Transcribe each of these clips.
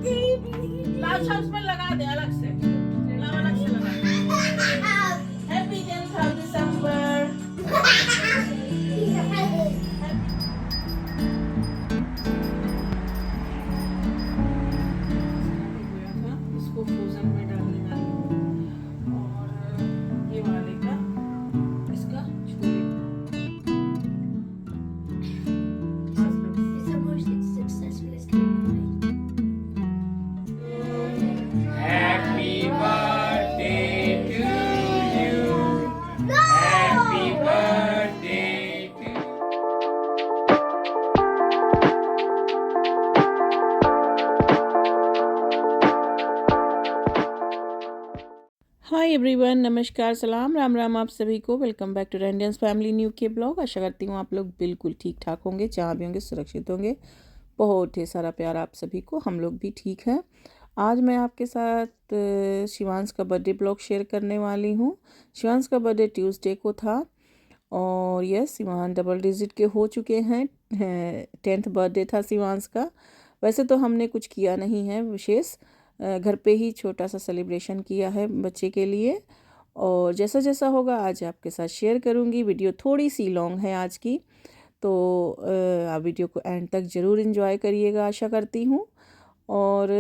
लाशा उसमें लगा दे अलग से, अलग से लगा दे। Happy 10th of December। इसको फ्रोजन में डालने वाली हूँ और ये वाले का इसका छोले It's the most successful giveaway. Happy birthday to you. Happy birthday to you. Hi everyone, नमस्कार, सलाम, राम राम आप सभी को। वेलकम बैक टू रेंडियंस फैमिली न्यू के ब्लॉग। आशा करती हूँ आप लोग बिल्कुल ठीक ठाक होंगे, जहाँ भी होंगे सुरक्षित होंगे। बहुत ढेर सारा प्यार आप सभी को, हम लोग भी ठीक हैं। आज मैं आपके साथ शिवांश का बर्थडे ब्लॉग शेयर करने वाली हूँ। शिवांश का बर्थडे ट्यूसडे को था और यस, शिवांश डबल डिजिट के हो चुके हैं। 10th बर्थडे था शिवांश का। वैसे तो हमने कुछ किया नहीं है विशेष, घर पे ही छोटा सा सेलिब्रेशन किया है बच्चे के लिए। और जैसा जैसा होगा आज आपके साथ शेयर करूँगी। वीडियो थोड़ी सी लॉन्ग है आज की, तो आप वीडियो को एंड तक ज़रूर एंजॉय करिएगा, आशा करती हूँ। और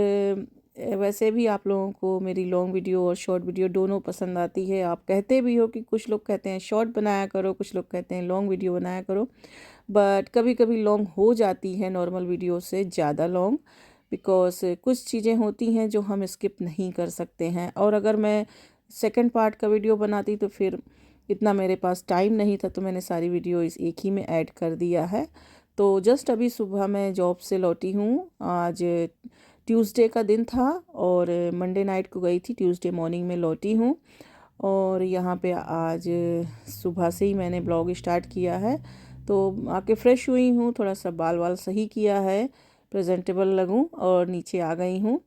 वैसे भी आप लोगों को मेरी लॉन्ग वीडियो और शॉर्ट वीडियो दोनों पसंद आती है। आप कहते भी हो कि कुछ लोग कहते हैं शॉर्ट बनाया करो, कुछ लोग कहते हैं लॉन्ग वीडियो बनाया करो, बट कभी कभी लॉन्ग हो जाती है नॉर्मल वीडियो से ज़्यादा लॉन्ग, बिकॉज कुछ चीज़ें होती हैं जो हम स्किप नहीं कर सकते हैं। और अगर मैं सेकंड पार्ट का वीडियो बनाती तो फिर इतना मेरे पास टाइम नहीं था, तो मैंने सारी वीडियो इस एक ही में ऐड कर दिया है। तो जस्ट अभी सुबह मैं जॉब से लौटी हूँ। आज ट्यूसडे का दिन था और मंडे नाइट को गई थी, ट्यूसडे मॉर्निंग में लौटी हूँ। और यहाँ पे आज सुबह से ही मैंने ब्लॉग स्टार्ट किया है। तो आके फ्रेश हुई हूँ, थोड़ा सा बाल वाल सही किया है, प्रेजेंटेबल लगूं, और नीचे आ गई हूँ।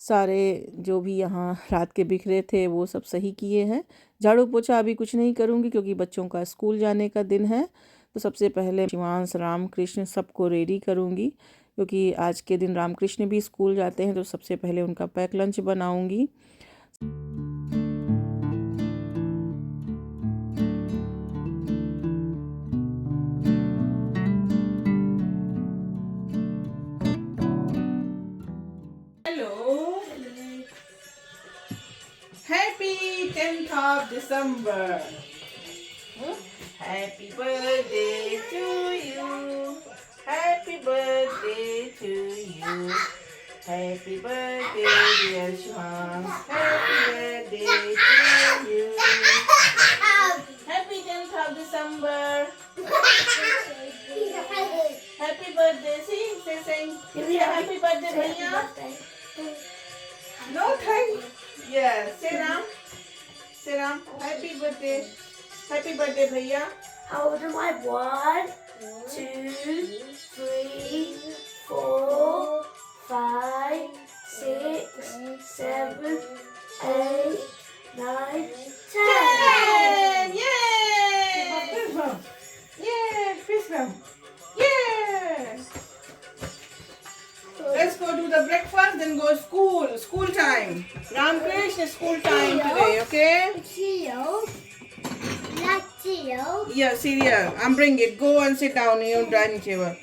सारे जो भी यहाँ रात के बिखरे थे वो सब सही किए हैं। झाड़ू पोछा अभी कुछ नहीं करूँगी क्योंकि बच्चों का स्कूल जाने का दिन है। तो सबसे पहले शिवांश, राम कृष्ण सबको रेडी करूँगी, क्योंकि आज के दिन राम कृष्ण भी स्कूल जाते हैं। तो सबसे पहले उनका पैक लंच बनाऊँगी। Happy 10th of December. Happy birthday to you. Happy birthday to you. Happy birthday, dear Shwan. Happy birthday to you. Happy 10th of December. Happy birthday. Say happy birthday, Bhaiya. No thank. Yeah, say Ram. Say Ram. Happy birthday. Happy birthday, Bhaiya. How old am I? 1, 2, 3, 4, 5, 6, 7, 8, 9, 10. Yay! Fist bump. Yay! Fist bump. Yes. Let's go do the breakfast, then go school. School time. Ram Krishna, school time today, okay? Cereal. Not cereal. Yeah, cereal. I'm bringing it. Go and sit down in your dining table.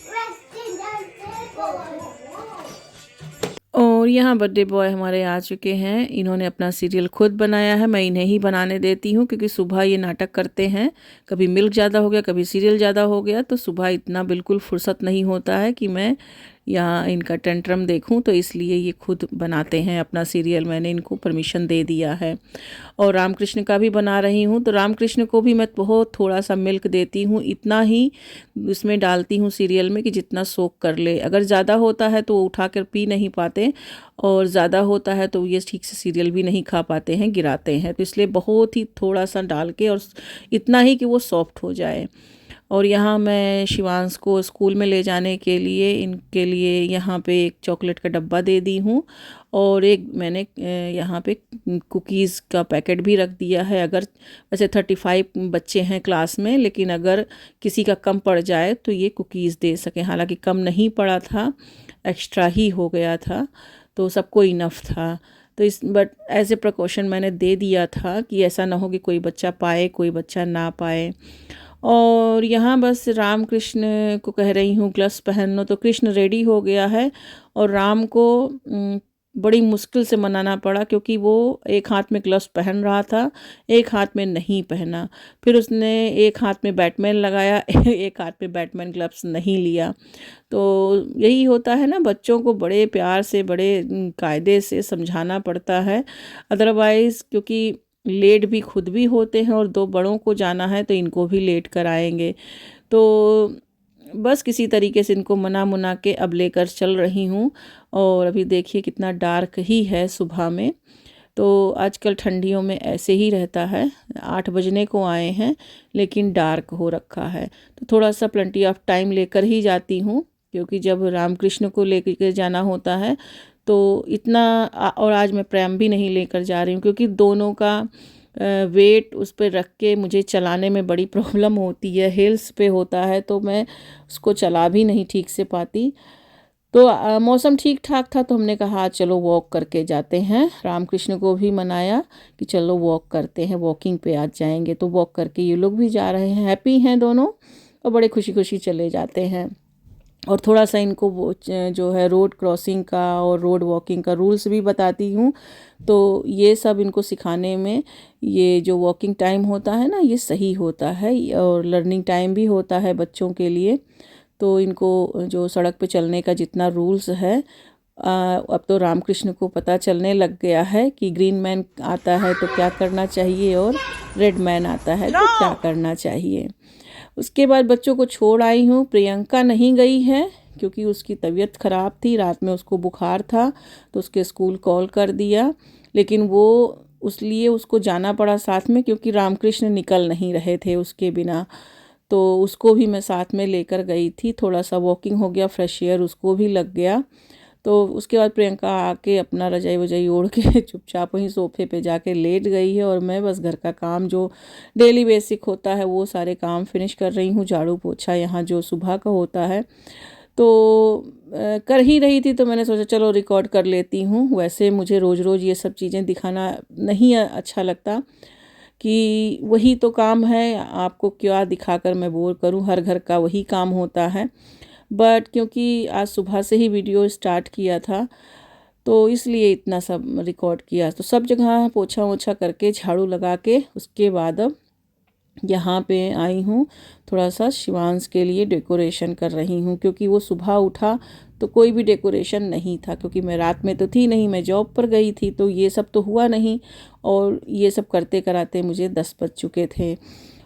Resting on table. और यहाँ birthday boy हमारे आ चुके हैं। इन्होंने अपना serial खुद बनाया है, मैं इन्हें ही बनाने देती हूँ, क्योंकि सुबह ये नाटक करते हैं। कभी मिल्क ज़्यादा हो गया, कभी सीरियल ज़्यादा हो गया, तो सुबह इतना बिल्कुल फुर्सत नहीं होता है कि मैं यहाँ इनका टेंट्रम देखूं। तो इसलिए ये खुद बनाते हैं अपना सीरियल, मैंने इनको परमिशन दे दिया है। और रामकृष्ण का भी बना रही हूँ। तो रामकृष्ण को भी मैं बहुत थोड़ा सा मिल्क देती हूँ, इतना ही उसमें डालती हूँ सीरियल में कि जितना सोख कर ले। अगर ज़्यादा होता है तो वो उठा कर पी नहीं पाते, और ज़्यादा होता है तो ये ठीक से सीरियल भी नहीं खा पाते हैं, गिराते हैं। तो इसलिए बहुत ही थोड़ा सा डाल के, और इतना ही कि वो सॉफ्ट हो जाए। और यहाँ मैं शिवांश को स्कूल में ले जाने के लिए इनके लिए यहाँ पे एक चॉकलेट का डब्बा दे दी हूँ और एक मैंने यहाँ पे कुकीज़ का पैकेट भी रख दिया है। अगर वैसे 35 बच्चे हैं क्लास में, लेकिन अगर किसी का कम पड़ जाए तो ये कुकीज़ दे सकें। हालांकि कम नहीं पड़ा था, एक्स्ट्रा ही हो गया था, तो सबको इनफ था। तो इस बट एज ए प्रिकॉशन मैंने दे दिया था कि ऐसा ना हो कि कोई बच्चा पाए कोई बच्चा ना पाए। और यहाँ बस राम कृष्ण को कह रही हूँ ग्लव्स पहन लो, तो कृष्ण रेडी हो गया है और राम को बड़ी मुश्किल से मनाना पड़ा क्योंकि वो एक हाथ में ग्लव्स पहन रहा था, एक हाथ में नहीं पहना। फिर उसने एक हाथ में बैटमैन लगाया, एक हाथ में बैटमैन ग्लव्स नहीं लिया। तो यही होता है ना, बच्चों को बड़े प्यार से बड़े कायदे से समझाना पड़ता है। अदरवाइज़ क्योंकि लेट भी खुद भी होते हैं और 2 बड़ों को जाना है तो इनको भी लेट कराएंगे। तो बस किसी तरीके से इनको मना के अब लेकर चल रही हूँ। और अभी देखिए कितना डार्क ही है सुबह में। तो आजकल ठंडियों में ऐसे ही रहता है, 8 बजने को आए हैं लेकिन डार्क हो रखा है। तो थोड़ा सा प्लेंटी ऑफ टाइम लेकर ही जाती हूँ क्योंकि जब रामकृष्ण को लेकर जाना होता है तो इतना और आज मैं प्रेम भी नहीं लेकर जा रही हूँ क्योंकि दोनों का वेट उस पर रख के मुझे चलाने में बड़ी प्रॉब्लम होती है। हिल्स पे होता है तो मैं उसको चला भी नहीं ठीक से पाती। तो मौसम ठीक ठाक था तो हमने कहा चलो वॉक करके जाते हैं। रामकृष्ण को भी मनाया कि चलो वॉक करते हैं, वॉकिंग पे आज जाएंगे। तो वॉक करके ये लोग भी जा रहे हैं, हैप्पी हैं दोनों और बड़े खुशी खुशी चले जाते हैं। और थोड़ा सा इनको वो जो है रोड क्रॉसिंग का और रोड वॉकिंग का रूल्स भी बताती हूँ। तो ये सब इनको सिखाने में ये जो वॉकिंग टाइम होता है ना, ये सही होता है और लर्निंग टाइम भी होता है बच्चों के लिए। तो इनको जो सड़क पे चलने का जितना रूल्स है अब तो रामकृष्ण को पता चलने लग गया है कि ग्रीन मैन आता है तो क्या करना चाहिए और रेड मैन आता है तो क्या करना चाहिए। उसके बाद बच्चों को छोड़ आई हूँ। प्रियंका नहीं गई है क्योंकि उसकी तबीयत ख़राब थी, रात में उसको बुखार था तो उसके स्कूल कॉल कर दिया, लेकिन वो उसलिए उसको जाना पड़ा साथ में क्योंकि रामकृष्ण निकल नहीं रहे थे उसके बिना। तो उसको भी मैं साथ में लेकर गई थी, थोड़ा सा वॉकिंग हो गया, फ्रेश एयर उसको भी लग गया। तो उसके बाद प्रियंका आके अपना रजाई वजाई ओढ़ के चुपचाप वहीं सोफे पे जाके लेट गई है और मैं बस घर का काम जो डेली बेसिक होता है वो सारे काम फिनिश कर रही हूँ। झाड़ू पोछा यहाँ जो सुबह का होता है तो कर ही रही थी, तो मैंने सोचा चलो रिकॉर्ड कर लेती हूँ। वैसे मुझे रोज़ रोज़ ये सब चीज़ें दिखाना नहीं अच्छा लगता कि वही तो काम है, आपको क्या दिखाकर मैं बोर करूँ, हर घर का वही काम होता है। बट क्योंकि आज सुबह से ही वीडियो स्टार्ट किया था तो इसलिए इतना सब रिकॉर्ड किया। तो सब जगह पोछा वोछा करके झाड़ू लगा के उसके बाद अब यहाँ पे आई हूँ, थोड़ा सा शिवांश के लिए डेकोरेशन कर रही हूँ क्योंकि वो सुबह उठा तो कोई भी डेकोरेशन नहीं था क्योंकि मैं रात में तो थी नहीं, मैं जॉब पर गई थी तो ये सब तो हुआ नहीं। और ये सब करते कराते मुझे 10 बज चुके थे।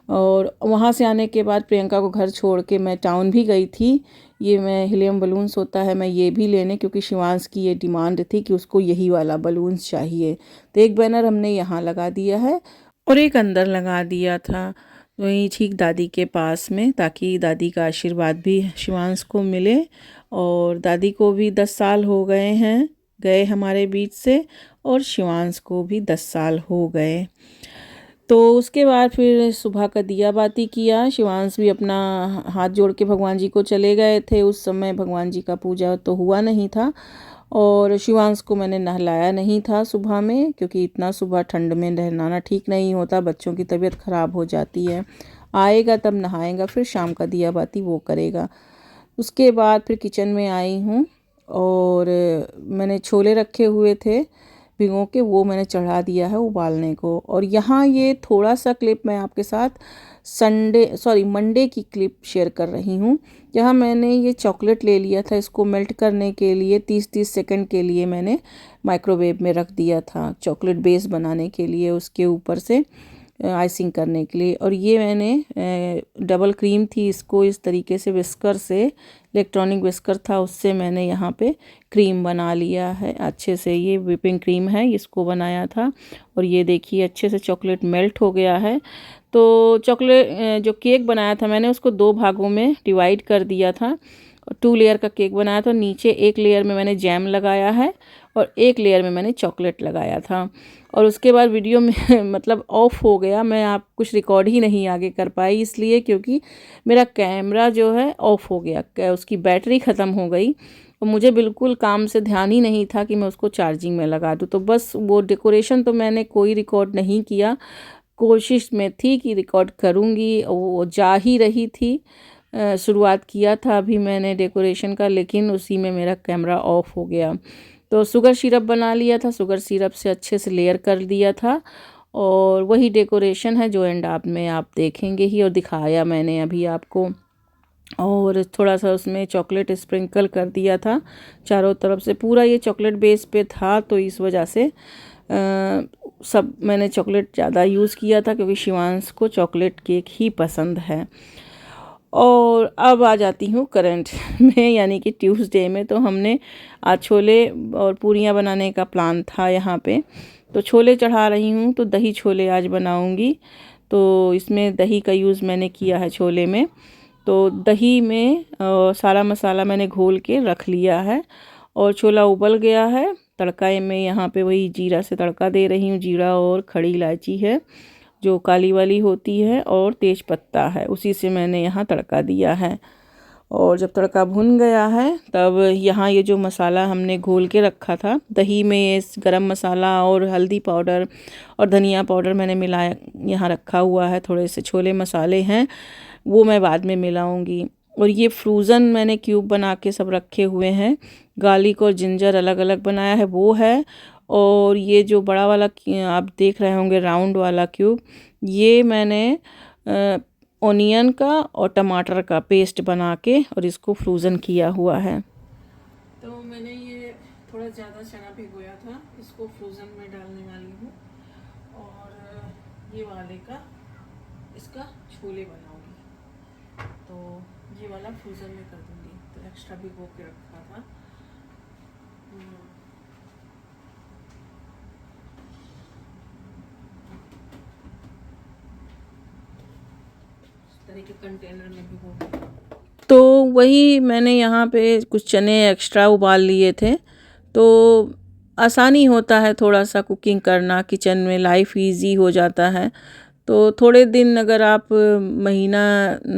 और वहाँ से आने के बाद प्रियंका को घर छोड़ के मैं टाउन भी गई थी। ये मैं हीलियम बलून्स होता है, मैं ये भी लेने क्योंकि शिवांश की ये डिमांड थी कि उसको यही वाला बलून्स चाहिए। तो एक बैनर हमने यहाँ लगा दिया है और एक अंदर लगा दिया था वहीं ठीक दादी के पास में, ताकि दादी का आशीर्वाद भी शिवांश को मिले। और दादी को भी 10 साल हो गए हमारे बीच से, और शिवांश को भी 10 साल हो गए। तो उसके बाद फिर सुबह का दिया बाती किया। शिवांश भी अपना हाथ जोड़ के भगवान जी को चले गए थे। उस समय भगवान जी का पूजा तो हुआ नहीं था और शिवांश को मैंने नहलाया नहीं था सुबह में क्योंकि इतना सुबह ठंड में नहलाना ठीक नहीं होता, बच्चों की तबीयत ख़राब हो जाती है। आएगा तब नहाएगा, फिर शाम का दिया बाती वो करेगा। उसके बाद फिर किचन में आई हूँ और मैंने छोले रखे हुए थे भिगो के, वो मैंने चढ़ा दिया है उबालने को। और यहाँ ये थोड़ा सा क्लिप मैं आपके साथ मंडे की क्लिप शेयर कर रही हूँ, जहाँ मैंने ये चॉकलेट ले लिया था, इसको मेल्ट करने के लिए 30-30 सेकंड के लिए मैंने माइक्रोवेव में रख दिया था चॉकलेट बेस बनाने के लिए। उसके ऊपर से आइसिंग करने के लिए। और ये मैंने डबल क्रीम थी, इसको इस तरीके से विस्कर से, इलेक्ट्रॉनिक विस्कर था उससे मैंने यहाँ पे क्रीम बना लिया है अच्छे से। ये व्हिपिंग क्रीम है, इसको बनाया था। और ये देखिए अच्छे से चॉकलेट मेल्ट हो गया है। तो चॉकलेट जो केक बनाया था मैंने उसको 2 भागों में डिवाइड कर दिया था। 2 लेयर का केक बनाया था। नीचे एक लेयर में मैंने जैम लगाया है और एक लेयर में मैंने चॉकलेट लगाया था। और उसके बाद वीडियो में मतलब ऑफ हो गया, मैं आप कुछ रिकॉर्ड ही नहीं आगे कर पाई, इसलिए क्योंकि मेरा कैमरा जो है ऑफ हो गया, उसकी बैटरी ख़त्म हो गई और मुझे बिल्कुल काम से ध्यान ही नहीं था कि मैं उसको चार्जिंग में लगा दूँ। तो बस वो डेकोरेशन तो मैंने कोई रिकॉर्ड नहीं किया, कोशिश में थी कि रिकॉर्ड करूँगी, वो जा ही रही थी। शुरुआत किया था अभी मैंने डेकोरेशन का, लेकिन उसी में मेरा कैमरा ऑफ हो गया। तो शुगर सिरप बना लिया था, शुगर सिरप से अच्छे से लेयर कर दिया था। और वही डेकोरेशन है जो एंड आप में आप देखेंगे ही, और दिखाया मैंने अभी आपको। और थोड़ा सा उसमें चॉकलेट स्प्रिंकल कर दिया था चारों तरफ से। पूरा ये चॉकलेट बेस पे था, तो इस वजह से सब मैंने चॉकलेट ज़्यादा यूज़ किया था, क्योंकि शिवांश को चॉकलेट केक ही पसंद है। और अब आ जाती हूँ करंट में, यानी कि ट्यूसडे में। तो हमने आज छोले और पूरियाँ बनाने का प्लान था यहाँ पे, तो छोले चढ़ा रही हूँ। तो दही छोले आज बनाऊँगी। तो इसमें दही का यूज़ मैंने किया है छोले में। तो दही में सारा मसाला मैंने घोल के रख लिया है और छोला उबल गया है। तड़का में यहाँ पे वही जीरा से तड़का दे रही हूँ। जीरा और खड़ी इलायची है जो काली वाली होती है, और तेज पत्ता है, उसी से मैंने यहाँ तड़का दिया है। और जब तड़का भुन गया है तब यहाँ ये जो मसाला हमने घोल के रखा था दही में, गरम मसाला और हल्दी पाउडर और धनिया पाउडर मैंने मिलाया यहाँ रखा हुआ है। थोड़े से छोले मसाले हैं, वो मैं बाद में मिलाऊंगी। और ये फ्रोज़न मैंने क्यूब बना के सब रखे हुए हैं। गार्लिक और जिंजर अलग अलग बनाया है वो है। और ये जो बड़ा वाला आप देख रहे होंगे राउंड वाला क्यूब, ये मैंने ओनियन का और टमाटर का पेस्ट बना के और इसको फ्रोज़न किया हुआ है। तो मैंने ये थोड़ा ज़्यादा चना भिगोया था, इसको फ्रोज़न में डालने वाली हूँ। और ये वाले का इसका छोले बनाऊंगी, तो ये वाला फ्रोज़न में कर दूंगी। तो एक्स्ट्रा भिगो के रखा था। तरह के कंटेनर में भिगो। तो वही मैंने यहाँ पे कुछ चने एक्स्ट्रा उबाल लिए थे। तो आसानी होता है थोड़ा सा कुकिंग करना, किचन में लाइफ इजी हो जाता है। तो थोड़े दिन अगर आप महीना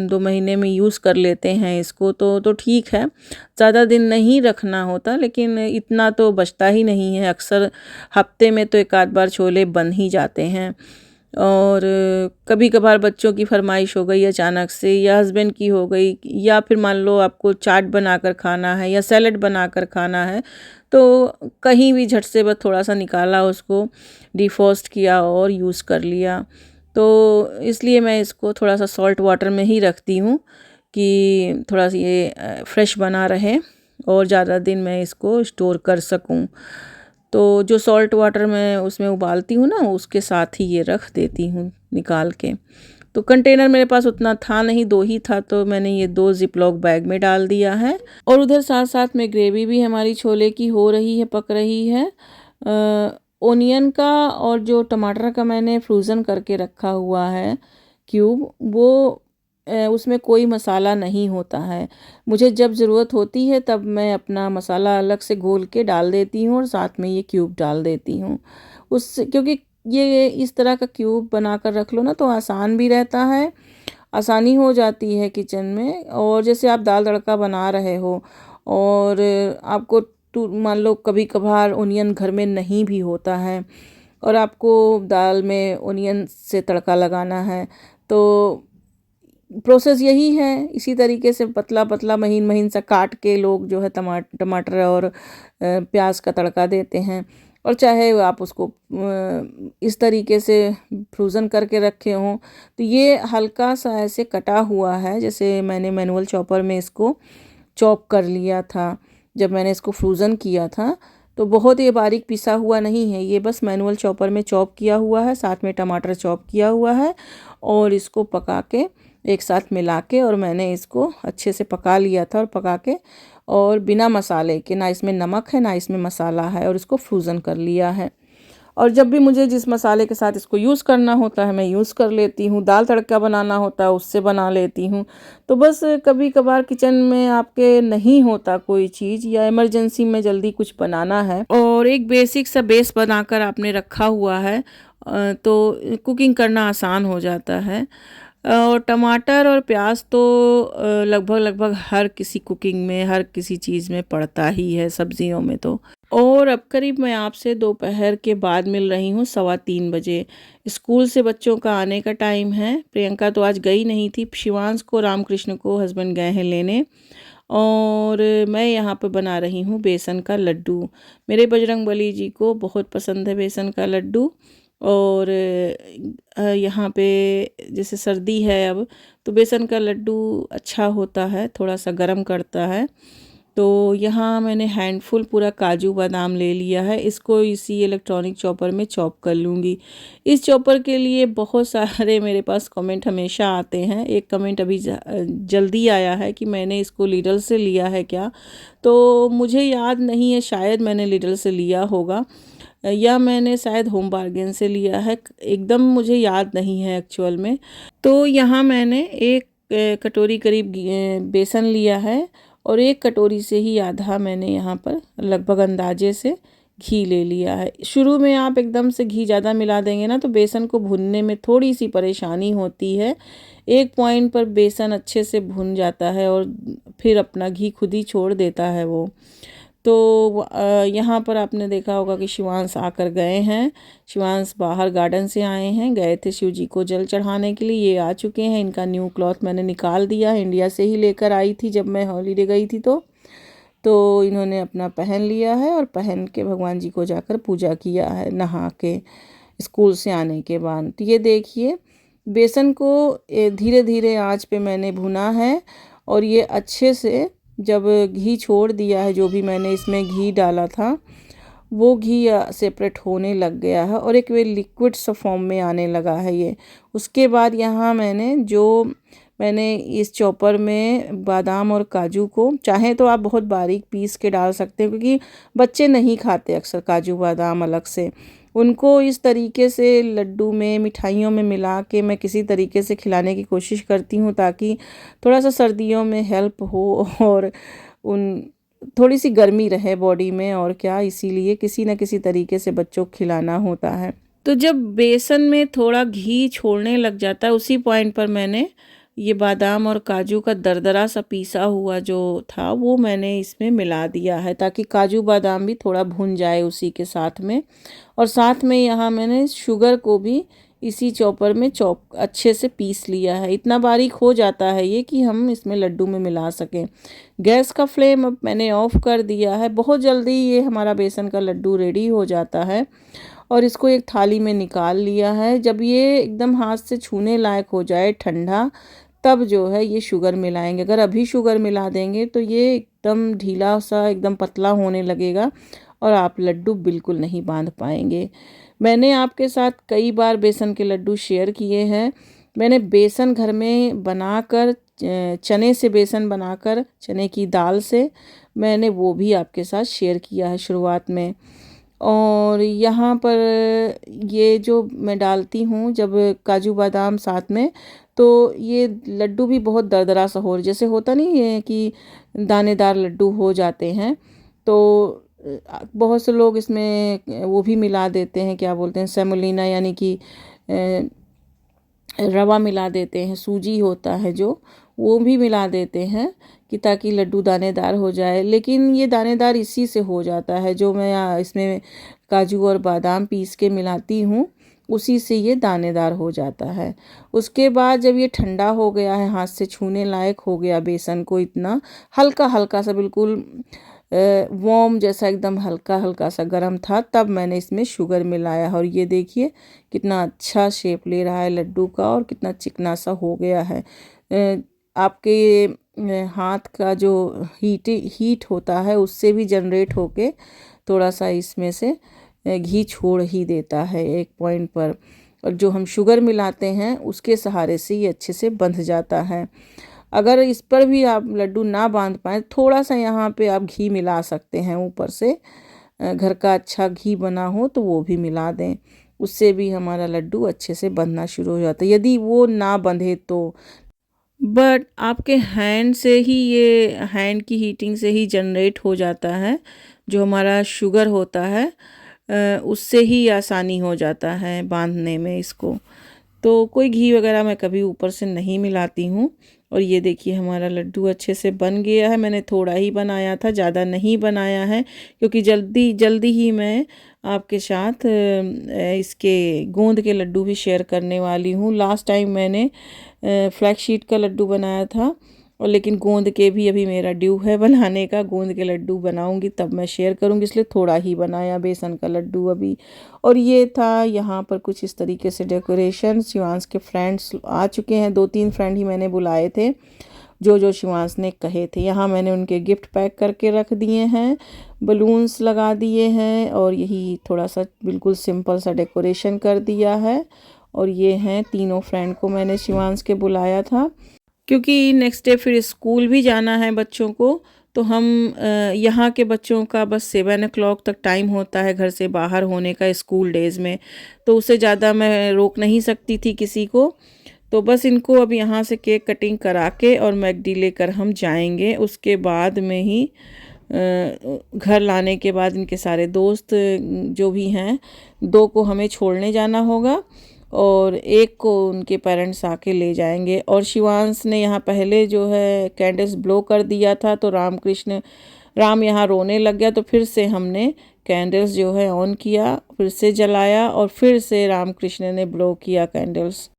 2 महीने में यूज़ कर लेते हैं इसको तो ठीक है। ज़्यादा दिन नहीं रखना होता, लेकिन इतना तो बचता ही नहीं है। अक्सर हफ्ते में तो एक आध बार छोले बन ही जाते हैं। और कभी कभार बच्चों की फरमाइश हो गई अचानक से, या हस्बैंड की हो गई, या फिर मान लो आपको चाट बनाकर खाना है या सैलेड बनाकर खाना है, तो कहीं भी झट से बस थोड़ा सा निकाला, उसको डिफ्रॉस्ट किया और यूज़ कर लिया। तो इसलिए मैं इसको थोड़ा सा सॉल्ट वाटर में ही रखती हूँ कि थोड़ा सा ये फ्रेश बना रहे और ज़्यादा दिन मैं इसको स्टोर कर सकूँ। तो जो सॉल्ट वाटर मैं उसमें उबालती हूँ ना, उसके साथ ही ये रख देती हूँ निकाल के। तो कंटेनर मेरे पास उतना था नहीं, 2 ही था, तो मैंने ये 2 जिपलॉक बैग में डाल दिया है। और उधर साथ साथ में ग्रेवी भी हमारी छोले की हो रही है, पक रही है। ओनियन का और जो टमाटर का मैंने फ्रोज़न करके रखा हुआ है क्यूब, वो उसमें कोई मसाला नहीं होता है। मुझे जब ज़रूरत होती है तब मैं अपना मसाला अलग से घोल के डाल देती हूँ और साथ में ये क्यूब डाल देती हूँ। उससे क्योंकि ये इस तरह का क्यूब बनाकर रख लो ना तो आसान भी रहता है, आसानी हो जाती है किचन में। और जैसे आप दाल तड़का बना रहे हो और आपको मान लो कभी कभार ओनियन घर में नहीं भी होता है और आपको दाल में ओनियन से तड़का लगाना है, तो प्रोसेस यही है। इसी तरीके से पतला पतला महीन महीन सा काट के लोग जो है टमाटर और प्याज का तड़का देते हैं। और चाहे आप उसको इस तरीके से फ्रोज़न करके रखे हों, तो ये हल्का सा ऐसे कटा हुआ है, जैसे मैंने मैनुअल चॉपर में इसको चॉप कर लिया था जब मैंने इसको फ्रोज़न किया था। तो बहुत ये बारीक पिसा हुआ नहीं है, ये बस मैनुअल चॉपर में चॉप किया हुआ है, साथ में टमाटर चॉप किया हुआ है और इसको पका के एक साथ मिला के और मैंने इसको अच्छे से पका लिया था और पका के और बिना मसाले के, ना इसमें नमक है ना इसमें मसाला है, और इसको फ्यूज़न कर लिया है। और जब भी मुझे जिस मसाले के साथ इसको यूज़ करना होता है मैं यूज़ कर लेती हूँ। दाल तड़का बनाना होता है उससे बना लेती हूँ। तो बस कभी कभार किचन में आपके नहीं होता कोई चीज़ या इमरजेंसी में जल्दी कुछ बनाना है और एक बेसिक सा बेस बनाकर आपने रखा हुआ है तो कुकिंग करना आसान हो जाता है। और टमाटर और प्याज तो लगभग लगभग हर किसी कुकिंग में, हर किसी चीज़ में पड़ता ही है, सब्जियों में तो। और अब करीब मैं आपसे दोपहर के बाद मिल रही हूँ 3:15 बजे। स्कूल से बच्चों का आने का टाइम है। प्रियंका तो आज गई नहीं थी, शिवांश को, रामकृष्ण को हस्बैंड गए हैं लेने। और मैं यहाँ पे बना रही हूँ बेसन का लड्डू। मेरे बजरंगबली जी को बहुत पसंद है बेसन का लड्डू। और यहाँ पे जैसे सर्दी है अब, तो बेसन का लड्डू अच्छा होता है, थोड़ा सा गर्म करता है। तो यहाँ मैंने हैंडफुल पूरा काजू बादाम ले लिया है, इसको इसी इलेक्ट्रॉनिक चॉपर में चॉप कर लूँगी। इस चॉपर के लिए बहुत सारे मेरे पास कमेंट हमेशा आते हैं। एक कमेंट अभी जल्दी आया है कि मैंने इसको लिडल से लिया है क्या, तो मुझे याद नहीं है, शायद मैंने लिडल से लिया होगा या मैंने शायद होम बार्गेन से लिया है, एकदम मुझे याद नहीं है एक्चुअल में। तो यहाँ मैंने एक कटोरी करीब बेसन लिया है और एक कटोरी से ही आधा मैंने यहाँ पर लगभग अंदाजे से घी ले लिया है। शुरू में आप एकदम से घी ज़्यादा मिला देंगे ना तो बेसन को भुनने में थोड़ी सी परेशानी होती है। एक पॉइंट पर बेसन अच्छे से भुन जाता है और फिर अपना घी खुद ही छोड़ देता है वो। तो यहाँ पर आपने देखा होगा कि शिवांश आकर गए हैं। शिवांश बाहर गार्डन से आए हैं, गए थे शिव जी को जल चढ़ाने के लिए, ये आ चुके हैं। इनका न्यू क्लॉथ मैंने निकाल दिया, इंडिया से ही लेकर आई थी जब मैं हॉलीडे गई थी तो इन्होंने अपना पहन लिया है और पहन के भगवान जी को जाकर पूजा किया है नहा के स्कूल से आने के बाद। तो ये देखिए बेसन को धीरे धीरे आंच पे मैंने भुना है और ये अच्छे से जब घी छोड़ दिया है, जो भी मैंने इसमें घी डाला था वो घी सेपरेट होने लग गया है और एक वे लिक्विड सा फॉर्म में आने लगा है ये। उसके बाद यहाँ मैंने इस चॉपर में बादाम और काजू को, चाहे तो आप बहुत बारीक पीस के डाल सकते हैं क्योंकि बच्चे नहीं खाते अक्सर काजू बादाम अलग से। उनको इस तरीके से लड्डू में, मिठाइयों में मिला के मैं किसी तरीके से खिलाने की कोशिश करती हूँ ताकि थोड़ा सा सर्दियों में हेल्प हो और उन थोड़ी सी गर्मी रहे बॉडी में, और क्या, इसीलिए किसी न किसी तरीके से बच्चों को खिलाना होता है। तो जब बेसन में थोड़ा घी छोड़ने लग जाता है उसी पॉइंट पर मैंने ये बादाम और काजू का दरदरा सा पीसा हुआ जो था वो मैंने इसमें मिला दिया है ताकि काजू बादाम भी थोड़ा भुन जाए उसी के साथ में। और साथ में यहाँ मैंने शुगर को भी इसी चॉपर में अच्छे से पीस लिया है। इतना बारीक हो जाता है ये कि हम इसमें लड्डू में मिला सकें। गैस का फ्लेम अब मैंने ऑफ कर दिया है। बहुत जल्दी ये हमारा बेसन का लड्डू रेडी हो जाता है और इसको एक थाली में निकाल लिया है। जब ये एकदम हाथ से छूने लायक हो जाए ठंडा, तब जो है ये शुगर मिलाएंगे। अगर अभी शुगर मिला देंगे तो ये एकदम ढीला सा, एकदम पतला होने लगेगा और आप लड्डू बिल्कुल नहीं बांध पाएंगे। मैंने आपके साथ कई बार बेसन के लड्डू शेयर किए हैं। मैंने बेसन घर में बनाकर, चने से बेसन बनाकर, चने की दाल से, मैंने वो भी आपके साथ शेयर किया है शुरुआत में। और यहाँ पर ये जो मैं डालती हूँ जब काजू बादाम साथ में, तो ये लड्डू भी बहुत दरदरा सा हो, जैसे होता नहीं है कि दानेदार लड्डू हो जाते हैं। तो बहुत से लोग इसमें वो भी मिला देते हैं, क्या बोलते हैं, सेमोलिना, यानी कि रवा मिला देते हैं, सूजी होता है जो, वो भी मिला देते हैं कि ताकि लड्डू दानेदार हो जाए। लेकिन ये दानेदार इसी से हो जाता है, जो मैं इसमें काजू और बादाम पीस के मिलाती हूँ उसी से ये दानेदार हो जाता है। उसके बाद जब ये ठंडा हो गया है, हाथ से छूने लायक हो गया बेसन को, इतना हल्का हल्का सा, बिल्कुल वार्म जैसा, एकदम हल्का हल्का सा गर्म था, तब मैंने इसमें शुगर मिलाया। और ये देखिए कितना अच्छा शेप ले रहा है लड्डू का और कितना चिकना सा हो गया है। आपके हाथ का जो हीट होता है उससे भी जनरेट होके थोड़ा सा इसमें से घी छोड़ ही देता है एक पॉइंट पर, और जो हम शुगर मिलाते हैं उसके सहारे से ये अच्छे से बंध जाता है। अगर इस पर भी आप लड्डू ना बांध पाएँ, थोड़ा सा यहाँ पे आप घी मिला सकते हैं ऊपर से, घर का अच्छा घी बना हो तो वो भी मिला दें, उससे भी हमारा लड्डू अच्छे से बंधना शुरू हो जाता है। यदि वो ना बंधे तो बट आपके हैंड से ही, ये हैंड की हीटिंग से ही जनरेट हो जाता है, जो हमारा शुगर होता है उससे ही आसानी हो जाता है बांधने में इसको। तो कोई घी वगैरह मैं कभी ऊपर से नहीं मिलाती हूँ। और ये देखिए हमारा लड्डू अच्छे से बन गया है। मैंने थोड़ा ही बनाया था, ज़्यादा नहीं बनाया है, क्योंकि जल्दी जल्दी ही मैं आपके साथ इसके गोंद के लड्डू भी शेयर करने वाली हूँ। लास्ट टाइम मैंने फ्लैक्स शीट का लड्डू बनाया था, और लेकिन गोंद के भी अभी मेरा ड्यू है बनाने का। गोंद के लड्डू बनाऊंगी तब मैं शेयर करूंगी, इसलिए थोड़ा ही बनाया बेसन का लड्डू अभी। और ये था यहाँ पर कुछ इस तरीके से डेकोरेशन। शिवांश के फ्रेंड्स आ चुके हैं, 2-3 फ्रेंड ही मैंने बुलाए थे जो शिवांश ने कहे थे। यहाँ मैंने उनके गिफ्ट पैक करके रख दिए हैं, बलून्स लगा दिए हैं, और यही थोड़ा सा बिल्कुल सिंपल सा डेकोरेशन कर दिया है। और ये हैं तीनों फ्रेंड को मैंने शिवांश के बुलाया था, क्योंकि नेक्स्ट डे फिर स्कूल भी जाना है बच्चों को। तो हम यहाँ के बच्चों का बस 7 o'clock तक टाइम होता है घर से बाहर होने का स्कूल डेज़ में, तो उससे ज़्यादा मैं रोक नहीं सकती थी किसी को। तो बस इनको अब यहाँ से केक कटिंग करा के और मैकडी लेकर हम जाएंगे। उसके बाद में ही घर लाने के बाद इनके सारे दोस्त जो भी हैं, 2 को हमें छोड़ने जाना होगा और 1 को उनके पेरेंट्स आके ले जाएंगे। और शिवांश ने यहाँ पहले जो है कैंडल्स ब्लो कर दिया था, तो राम यहाँ रोने लग गया, तो फिर से हमने कैंडल्स जो है ऑन किया, फिर से जलाया, और फिर से रामकृष्ण ने ब्लो किया कैंडल्स।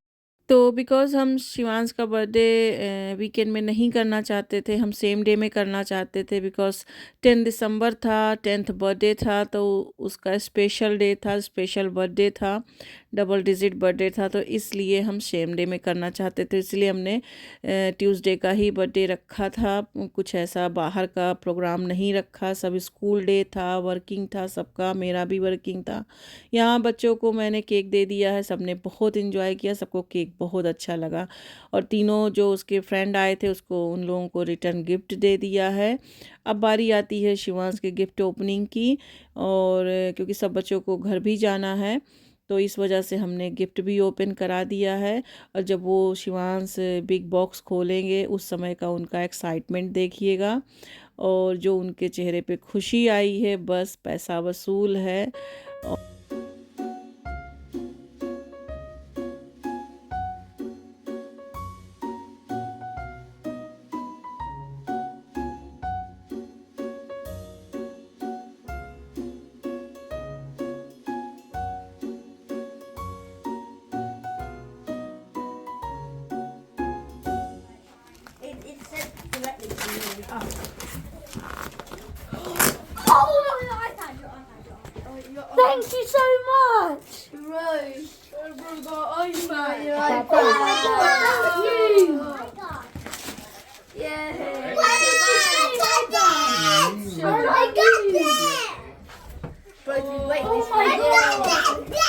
तो बिकॉज़ हम शिवांश का बर्थडे वीकेंड में नहीं करना चाहते थे, हम सेम डे में करना चाहते थे, बिकॉज़ 10 दिसंबर था, 10th बर्थडे था, तो उसका स्पेशल डे था, स्पेशल बर्थडे था, डबल डिजिट बर्थडे था, तो इसलिए हम सेम डे में करना चाहते थे। इसलिए हमने ट्यूसडे का ही बर्थडे रखा था, कुछ ऐसा बाहर का प्रोग्राम नहीं रखा। सब स्कूल डे था, वर्किंग था सबका, मेरा भी वर्किंग था। यहाँ बच्चों को मैंने केक दे दिया है, सबने बहुत इन्जॉय किया, सबको केक बहुत अच्छा लगा। और तीनों जो उसके फ्रेंड आए थे उसको, उन लोगों को रिटर्न गिफ्ट दे दिया है। अब बारी आती है शिवांश के गिफ्ट ओपनिंग की, और क्योंकि सब बच्चों को घर भी जाना है, तो इस वजह से हमने गिफ्ट भी ओपन करा दिया है। और जब वो शिवांश बिग बॉक्स खोलेंगे उस समय का उनका एक्साइटमेंट देखिएगा, और जो उनके चेहरे पे खुशी आई है, बस पैसा वसूल है। It said directly to me. Oh no, your iPad, your iPad. Thank you so much. Rose. Your iPad. Oh my god, you. Oh my god. Yeah. Why did you say iPad? Oh my god. Oh my god.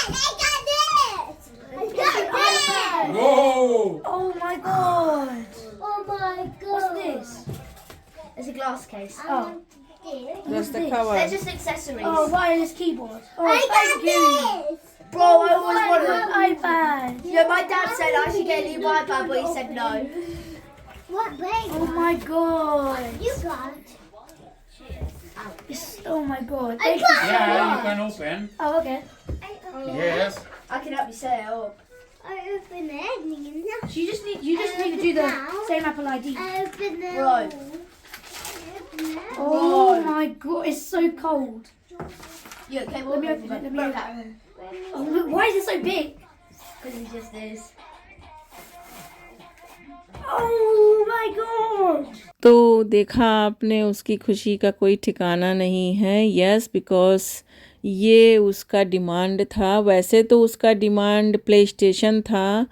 I got this. I got this. Whoa! Oh my god. Oh my god. What's this? It's a glass case. Oh. That's the cover. They're just accessories. Oh, wireless keyboard. Oh, thank you. Bro, I always wanted an iPad. Yeah, my dad said I should get a new iPad, but he said no. What bag? Oh my god. You got. Oh my god. Thank you so Yeah, you much. can open. Oh, okay. Yes. I can help you set it up. I open it. So you just need to do the same Apple ID. I open it. Right. Oh my god, it's so cold. Yeah, okay, well, let me open it. Let me open it. Oh, look, why is it so big? Because it just is. Oh my god. तो देखा आपने, उसकी खुशी का कोई ठिकाना नहीं है। यस, बिकॉज़ ये उसका डिमांड था। वैसे तो उसका डिमांड प्ले स्टेशन था,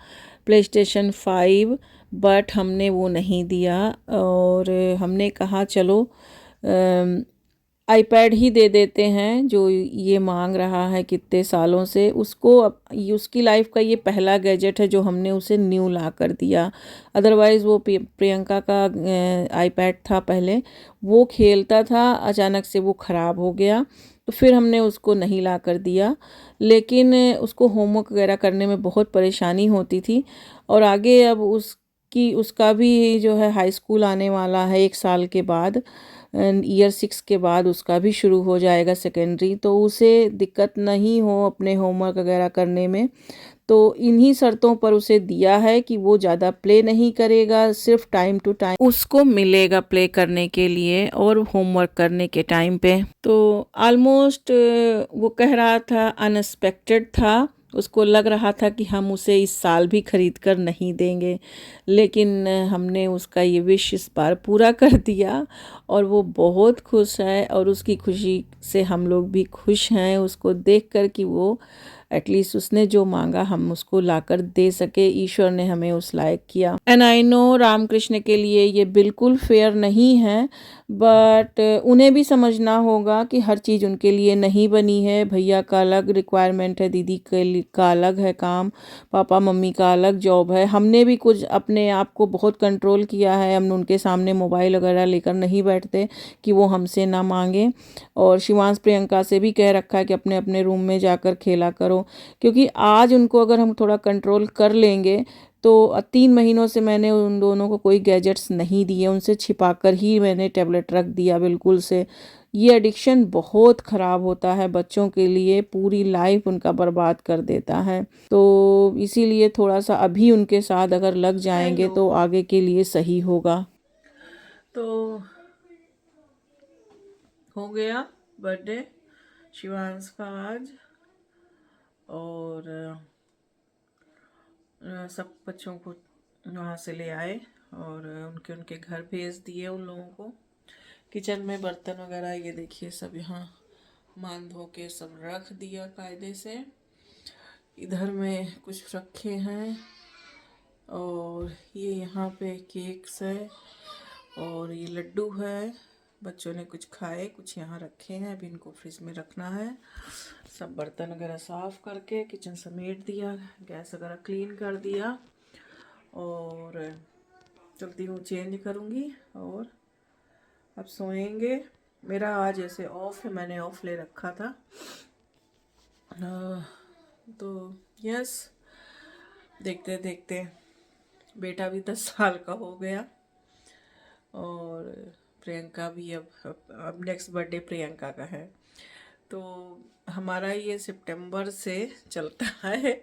प्ले स्टेशन 5, बट हमने वो नहीं दिया, और हमने कहा चलो आईपैड ही दे देते हैं जो ये मांग रहा है कितने सालों से। उसको उसकी लाइफ का ये पहला गैजेट है जो हमने उसे न्यू ला कर दिया। अदरवाइज़ वो प्रियंका का आईपैड था पहले, वो खेलता था, अचानक से वो ख़राब हो गया तो फिर हमने उसको नहीं ला कर दिया। लेकिन उसको होमवर्क वगैरह करने में बहुत परेशानी होती थी। और आगे अब उसका भी जो है हाई स्कूल आने वाला है 1 साल के बाद, ईयर 6 के बाद उसका भी शुरू हो जाएगा सेकेंडरी, तो उसे दिक्कत नहीं हो अपने होमवर्क वगैरह करने में। तो इन्हीं शर्तों पर उसे दिया है कि वो ज़्यादा प्ले नहीं करेगा, सिर्फ टाइम टू टाइम उसको मिलेगा प्ले करने के लिए और होमवर्क करने के टाइम पे। तो ऑलमोस्ट वो कह रहा था अनएक्सपेक्टेड था, उसको लग रहा था कि हम उसे इस साल भी खरीद कर नहीं देंगे, लेकिन हमने उसका ये विश इस बार पूरा कर दिया और वो बहुत खुश है। और उसकी खुशी से हम लोग भी खुश हैं, उसको देखकर कि वो एटलीस्ट उसने जो मांगा हम उसको लाकर दे सके। ईश्वर ने हमें उस लायक किया। एंड आई नो रामकृष्ण के लिए ये बिल्कुल फेयर नहीं है, बट उन्हें भी समझना होगा कि हर चीज़ उनके लिए नहीं बनी है। भैया का अलग रिक्वायरमेंट है, दीदी का अलग है काम, पापा मम्मी का अलग जॉब है। हमने भी कुछ अपने आप को बहुत कंट्रोल किया है, हम उनके सामने मोबाइल वगैरह लेकर नहीं बैठते कि वो हमसे ना मांगे। और शिवांश प्रियंका से भी कह रखा है कि अपने अपने रूम में जाकर खेला करो, क्योंकि आज उनको अगर हम थोड़ा कंट्रोल कर लेंगे तो 3 महीनों से मैंने उन दोनों को कोई गैजेट्स नहीं दिए, उनसे छिपा कर ही मैंने टैबलेट रख दिया बिल्कुल से। ये एडिक्शन बहुत ख़राब होता है बच्चों के लिए, पूरी लाइफ उनका बर्बाद कर देता है। तो इसीलिए थोड़ा सा अभी उनके साथ अगर लग जाएंगे तो आगे के लिए सही होगा। तो हो गया बर्थडे शिवांश का आज, और सब बच्चों को वहाँ से ले आए और उनके उनके घर भेज दिए उन लोगों को। किचन में बर्तन वगैरह ये देखिए सब यहाँ मान धो के सब रख दिया कायदे से। इधर में कुछ रखे हैं और ये यहाँ पे केक्स है और ये लड्डू है। बच्चों ने कुछ खाए, कुछ यहाँ रखे हैं, अभी इनको फ्रिज में रखना है। सब बर्तन वगैरह साफ़ करके किचन समेट दिया, गैस वगैरह क्लीन कर दिया और चलती हूँ चेंज करूँगी और अब सोएंगे। मेरा आज ऐसे ऑफ है, मैंने ऑफ ले रखा था। तो यस, देखते देखते बेटा भी 10 साल का हो गया और प्रियंका भी अब नेक्स्ट बर्थडे प्रियंका का है। तो हमारा ये सितंबर से चलता है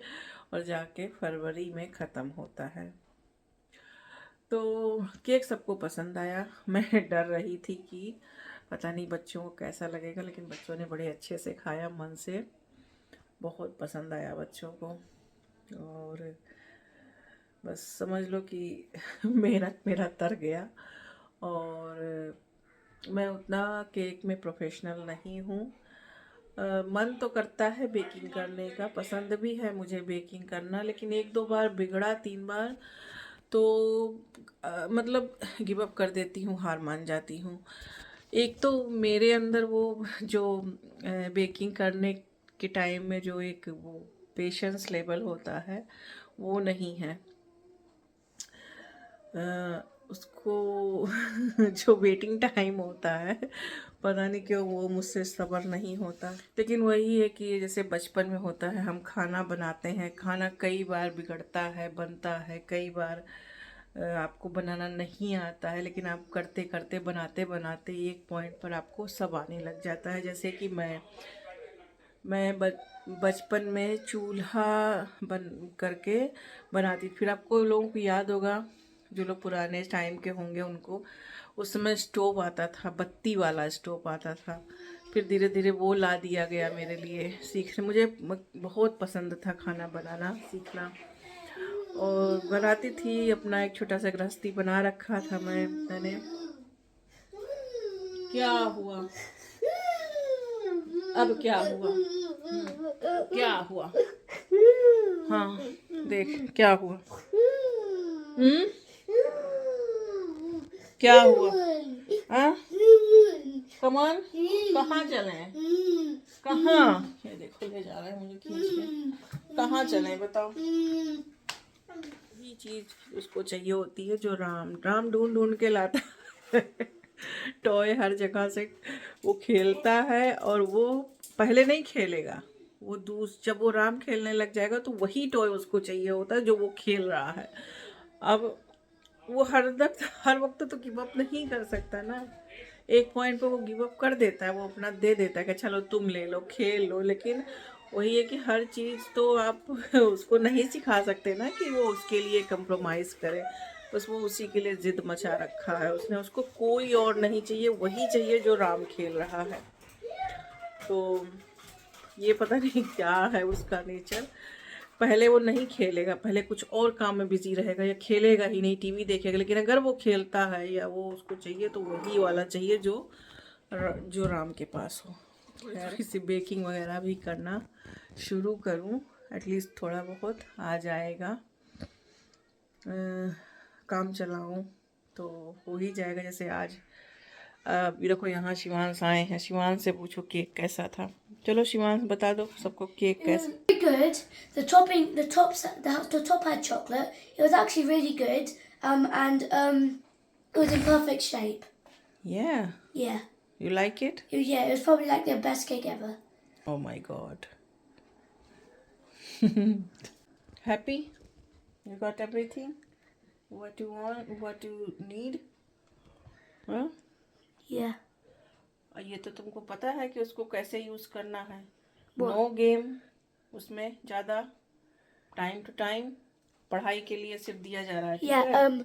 और जाके फरवरी में ख़त्म होता है। तो केक सबको पसंद आया। मैं डर रही थी कि पता नहीं बच्चों को कैसा लगेगा, लेकिन बच्चों ने बड़े अच्छे से खाया, मन से। बहुत पसंद आया बच्चों को और बस समझ लो कि मेहनत मेरा तर गया। और मैं उतना केक में प्रोफेशनल नहीं हूँ। मन तो करता है बेकिंग करने का, पसंद भी है मुझे बेकिंग करना, लेकिन 1-2 बार बिगड़ा, 3 बार तो मतलब गिव अप कर देती हूँ, हार मान जाती हूँ। एक तो मेरे अंदर वो जो बेकिंग करने के टाइम में जो एक वो पेशेंस लेवल होता है वो नहीं है। उसको जो वेटिंग टाइम होता है पता नहीं क्यों वो मुझसे सब्र नहीं होता। लेकिन वही है कि जैसे बचपन में होता है, हम खाना बनाते हैं, खाना कई बार बिगड़ता है, बनता है, कई बार आपको बनाना नहीं आता है, लेकिन आप करते करते बनाते बनाते एक पॉइंट पर आपको सब आने लग जाता है। जैसे कि मैं बचपन में चूल्हा बन करके बनाती। फिर आपको लोगों को याद होगा, जो लोग पुराने टाइम के होंगे उनको, उस समय स्टोव आता था, बत्ती वाला स्टोव आता था। फिर धीरे धीरे वो ला दिया गया मेरे लिए सीखने। मुझे बहुत पसंद था खाना बनाना सीखना और बनाती थी। अपना एक छोटा सा गृहस्थी बना रखा था मैंने। क्या हुआ अब, क्या हुआ? क्या हुआ? हाँ देख क्या हुआ। क्या हुआ? हाँ कमान कहाँ चले? कहाँ? ये देखो ले जा रहा है मुझे खींच के। कहाँ चले बताओ? ये चीज उसको चाहिए होती है जो राम ढूंढ ढूंढ के लाता है। टॉय हर जगह से वो खेलता है, और वो पहले नहीं खेलेगा, वो जब वो राम खेलने लग जाएगा तो वही टॉय उसको चाहिए होता है जो वो खेल रहा है। अब वो हर वक्त तो गिव अप नहीं कर सकता ना। एक पॉइंट पे वो गिव अप कर देता है, वो अपना दे देता है कि चलो तुम ले लो खेल लो, लेकिन वही है कि हर चीज़ तो आप उसको नहीं सिखा सकते ना कि वो उसके लिए कंप्रोमाइज़ करे। बस वो उसी के लिए ज़िद मचा रखा है उसने, उसको कोई और नहीं चाहिए, वही चाहिए जो राम खेल रहा है। तो ये पता नहीं क्या है उसका नेचर। पहले वो नहीं खेलेगा, पहले कुछ और काम में बिजी रहेगा या खेलेगा ही नहीं, टीवी देखेगा, लेकिन अगर वो खेलता है या वो उसको चाहिए तो वही वाला चाहिए जो राम के पास हो। किसी बेकिंग वगैरह भी करना शुरू करूं, एटलीस्ट थोड़ा बहुत आ जाएगा। काम चलाऊं तो हो ही जाएगा। जैसे आज देखो यहाँ शिवांश आए हैं, शिवांश से पूछो केक कैसा था। चलो शिवांश बता दो सबको केक कैसा। Very good. The top had chocolate. It was actually really good. And it was in perfect shape. Yeah, Yeah. you like it? Yeah, it was probably like the best cake ever. Oh my god. Happy? You got everything? What you want? What you need? हाँ? Yeah. और ये तो तुमको पता है कि उसको कैसे यूज करना है। नो गेम उसमें ज़्यादा, टाइम टू टाइम पढ़ाई के लिए सिर्फ दिया जा रहा है। ठीक Yeah. है?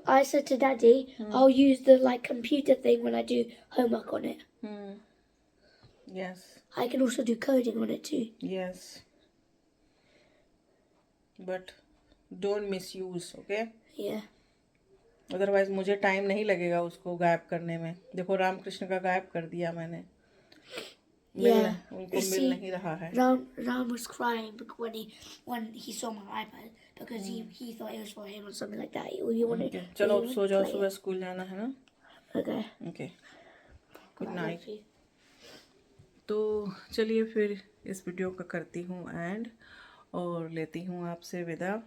I said to Daddy, I'll use the like computer thing when I do homework on it. Yes. I can also do coding on it too. Yes. But don't misuse, okay? Yeah. Otherwise मुझे time नहीं लगेगा उसको गायब करने में। देखो रामकृष्ण का गायब कर दिया मैंने। उनको मिल नहीं रहा है। Ram was crying when he saw my iPad because he thought it was for him or something like that. He wanted. Okay. चलो अब सो जाओ, सुबह स्कूल जाना है ना। Okay. Okay, good night. तो चलिए फिर इस वीडियो का करती हूँ एंड और लेती हूँ आपसे विदा।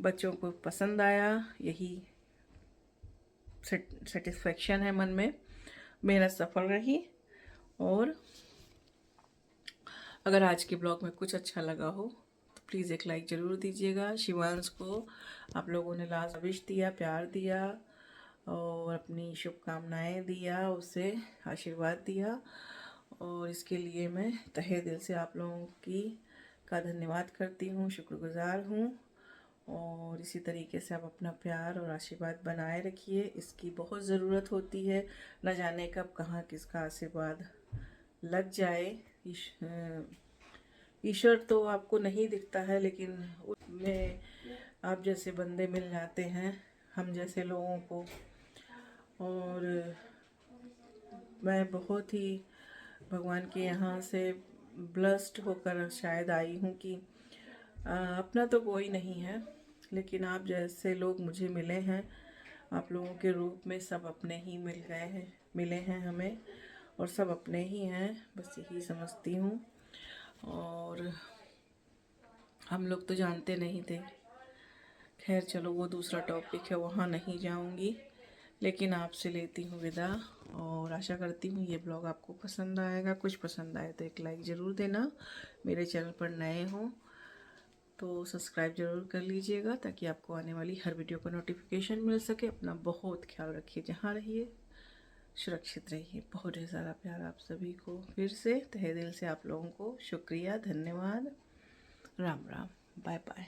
बच्चों को पसंद आया, यही सेटिस्फेक्शन है मन में, मेहनत सफल रही। और अगर आज के ब्लॉग में कुछ अच्छा लगा हो तो प्लीज़ एक लाइक ज़रूर दीजिएगा। शिवांश को आप लोगों ने लास्ट विश दिया, प्यार दिया और अपनी शुभकामनाएं दिया, उसे आशीर्वाद दिया, और इसके लिए मैं तहे दिल से आप लोगों का धन्यवाद करती हूँ, शुक्रगुजार हूँ। और इसी तरीके से आप अपना प्यार और आशीर्वाद बनाए रखिए, इसकी बहुत ज़रूरत होती है। न जाने कब कहाँ किसका आशीर्वाद लग जाए। ईश्वर तो आपको नहीं दिखता है, लेकिन उसमें आप जैसे बंदे मिल जाते हैं, हम जैसे लोगों को। और मैं बहुत ही भगवान के यहाँ से ब्लेस्ड होकर शायद आई हूँ कि अपना तो कोई नहीं है, लेकिन आप जैसे लोग मुझे मिले हैं, आप लोगों के रूप में सब अपने ही मिले हैं हमें, और सब अपने ही हैं, बस यही समझती हूँ। और हम लोग तो जानते नहीं थे। खैर चलो वो दूसरा टॉपिक है, वहाँ नहीं जाऊँगी, लेकिन आपसे लेती हूँ विदा और आशा करती हूँ ये ब्लॉग आपको पसंद आएगा। कुछ पसंद आए तो एक लाइक ज़रूर देना। मेरे चैनल पर नए हो तो सब्सक्राइब ज़रूर कर लीजिएगा ताकि आपको आने वाली हर वीडियो का नोटिफिकेशन मिल सके। अपना बहुत ख्याल रखिए, जहाँ रहिए सुरक्षित रहिए। बहुत ढेर सारा प्यार आप सभी को। फिर से तहे दिल से आप लोगों को शुक्रिया, धन्यवाद, राम राम, बाय बाय।